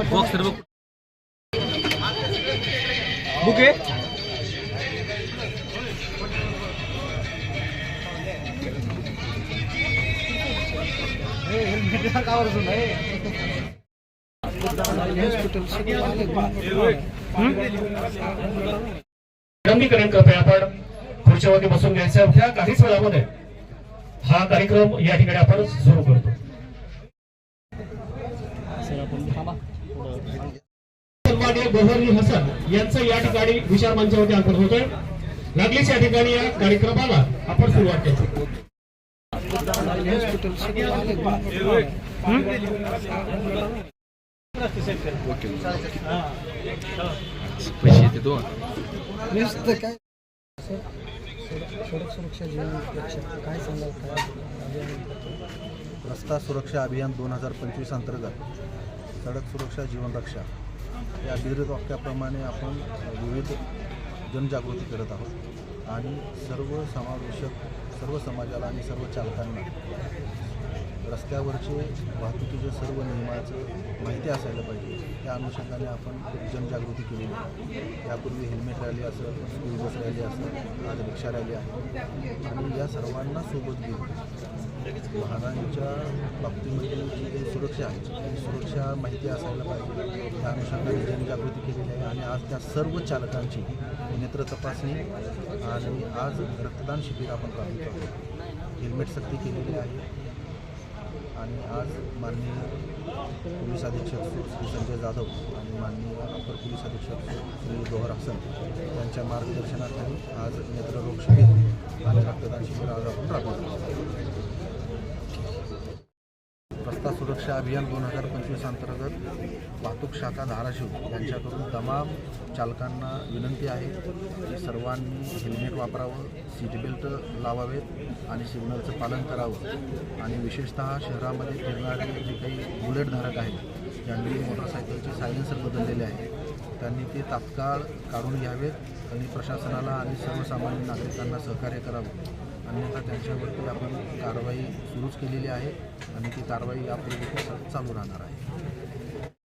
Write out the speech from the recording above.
Box सर्व bouquet विलंबीकरण करतोय आपण खुर्चीवरती बसून घ्यायचं अवघ्या काहीच वेळामध्ये हा कार्यक्रम या ठिकाणी आपण सुरू करतो। सन्माननीय गव्हर्नर हसन यांचं या ठिकाणी विचार मंचावरती अर्पण होतोय। लागलीच या ठिकाणी या कार्यक्रमाला आपण सुरुवात करतो। रस्ता सुरक्षा अभियान 2025 अंतर्गत सडक सुरक्षा जीवन रक्षा या बिरद वाक्याप्रमाणे आपण विविध जनजागृती करत आहोत आणि सर्व समावेशक सर्व समाजाला आणि सर्व चालकांना रस्त्यावरचे वाहतुकीचे सर्व नियमाचं माहिती असायला पाहिजे। त्या अनुषंगाने आपण जनजागृती केलेली आहे। यापूर्वी हेल्मेट रॅली असेल, स्कूल बस रॅली असेल, आज रिक्षा रॅली आहे आणि या सर्वांना सोबत घेऊन वाहनांच्या बाबतीमध्ये जी काही सुरक्षा आहे ती सुरक्षा माहिती असायला पाहिजे। त्या अनुषंगाने जनजागृती केलेली आहे आणि आज त्या सर्व चालकांची नेत्र तपासणी आणि आज रक्तदान शिबिर आपण राबवत आहोत। हेल्मेट सक्ती केलेली आहे आणि आज माननीय पोलीस अधीक्षक श्री संजय जाधव आणि माननीय अपर पोलीस अधीक्षक श्री गौहर हसन यांच्या मार्गदर्शनाखाली आज नेत्ररोग शिबिर आणि रक्तदान शिबिर आज आपण राबवत आहोत। रस्ता सुरक्षा अभियान 2025 अंतर्गत वाहतूक शाखा धाराशिव यांच्याकडून तमाम चालकांना विनंती आहे की सर्वांनी हेल्मेट वापरावं, सीट बेल्ट लावावेत आणि सिग्नलचं पालन करावं आणि विशेषतः शहरामध्ये फिरणारे जे काही बुलेटधारक आहेत ज्यांनी मोटरसायकलचे सायलेन्सर बदललेले आहेत त्यांनी ते तात्काळ काढून घ्यावेत आणि प्रशासनाला आणि सर्वसामान्य नागरिकांना सहकार्य करावं, अन्यथा त्यांच्यावरती आपण कारवाई सुरूच केलेली आहे आणि ती कारवाई यापुढे चालू राहणार आहे।